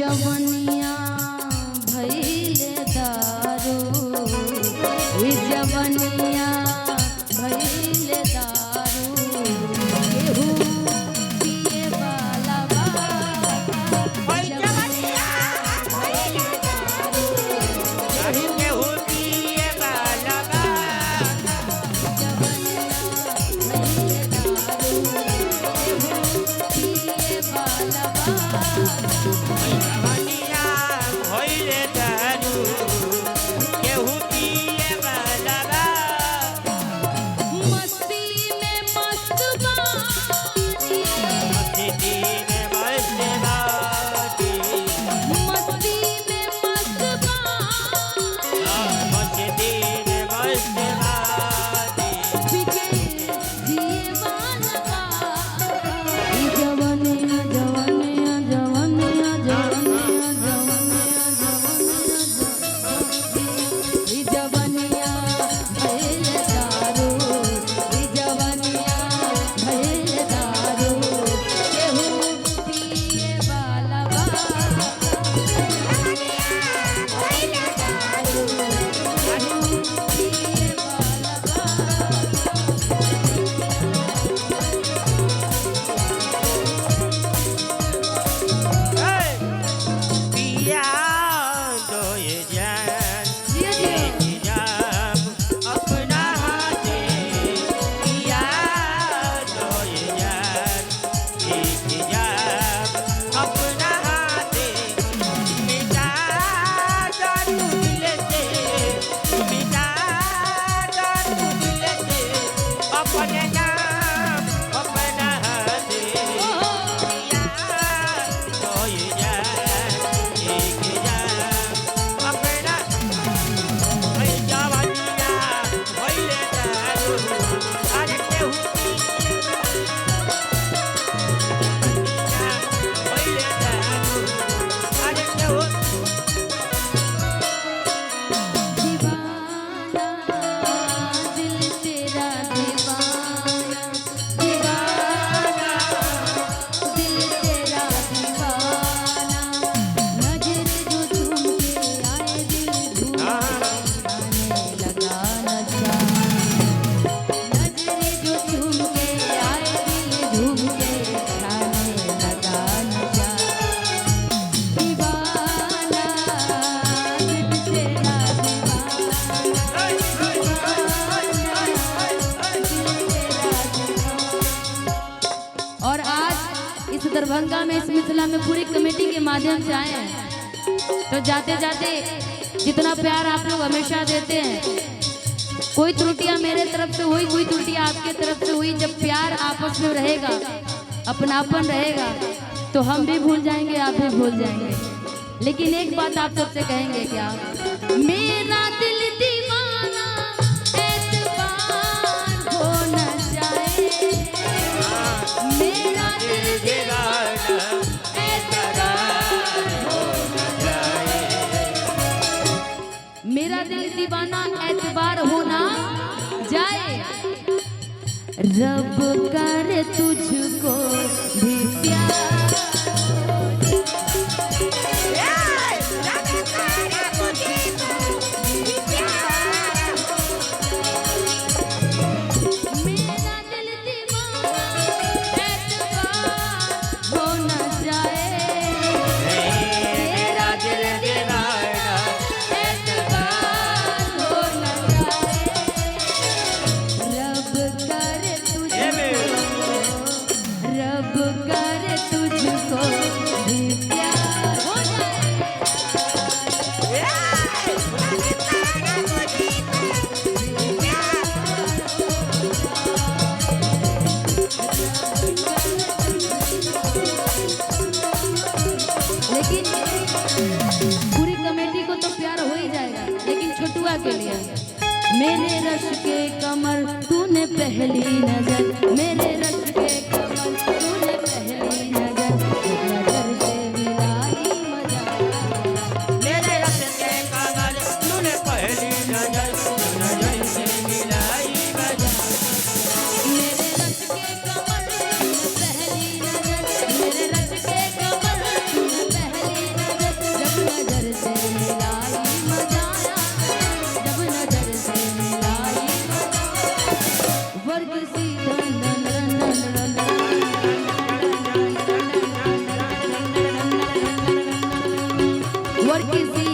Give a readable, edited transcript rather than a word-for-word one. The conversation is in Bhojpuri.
जवनिया भइले दारू, जवनिया भइले दारू, केहू पिए वाला बा। जवनिया भइले दारू, केहू पिए वाला बा। जवनिया भइले दारू, केहू पिए वाला बा। जवनिया भइले दारू, केहू पिए वाला बा। मस्ती में मस्त बानी, मस्ती में मस्त बानी, मस्ती में मस्त बानी, मस्ती में मस्त बानी। बिके जिए वाला बा। ई जवनिया जवनिया जवनिया जवनिया जवनिया जवनिया, ई जवनिया भइले दारू, ई जवनिया भइले दारू, केहू पिए वाला बा। जवनिया भइले दारू, केहू पिए वाला बा। पिया दो ये जान, जिया जिया। इंतजाम अपना हाथे। पिया दो ये जान, इंतजाम अपना हाथे। मिटा दारू लेते, मिटा दारू लेते, अपने नाम अपना हाथे। पिया दो ये जान, इंतजाम अपना। जवनिया भइले दारू, अरे केहू भइले दारू, अरे केहू दीवाना दिल तेरा दीवाना, दीवाना दिल तेरा दीवाना, नजर जो झूम के आए दिल झूम आने लगा नशा, नजर जो झूम के आए दिल झूम के आने लगा नशा। दीवाना दिल तेरा दीवाना। और आज इस दरभंगा में, इस मिथिला में पूरी कमेटी के माध्यम से आए हैं, तो जाते जाते जितना प्यार आप लोग हमेशा देते हैं, कोई त्रुटियां मेरे तरफ से हुई, कोई त्रुटियां आपके तरफ से हुई, जब प्यार आपस में रहेगा, अपनापन रहेगा, तो हम भी भूल जाएंगे, आप भी भूल जाएंगे। लेकिन एक बात आप सबसे कहेंगे क्या? मेरा दिल दीवाना एतबार हो न जाए, मेरा दिल दीवाना एतबार हो न जाए, मेरा दिल दीवाना एतबार हो ना जाए। रब कर तुझको भी प्यार मेरा दिल दीवाना एतबार हो न जाए, मेरा दिल दीवाना एतबार हो न जाए। रब कर तुझको भी प्यार हो जाए। लेकिन पूरी कमेटी को तो प्यार हो ही जाएगा, लेकिन छोटुआ के लिए मेरे रश के कमर तूने पहली नजर, मेरे रश के कमर तूने पहली नजर, नजर से मिलाई मजा। मेरे रस के कमर तूने पहली नजर, नजर से मिलाई मजा। मेरे रश के कमर तूने पहली नजर, मेरे रश के कमर तूने पहली नजर, वर की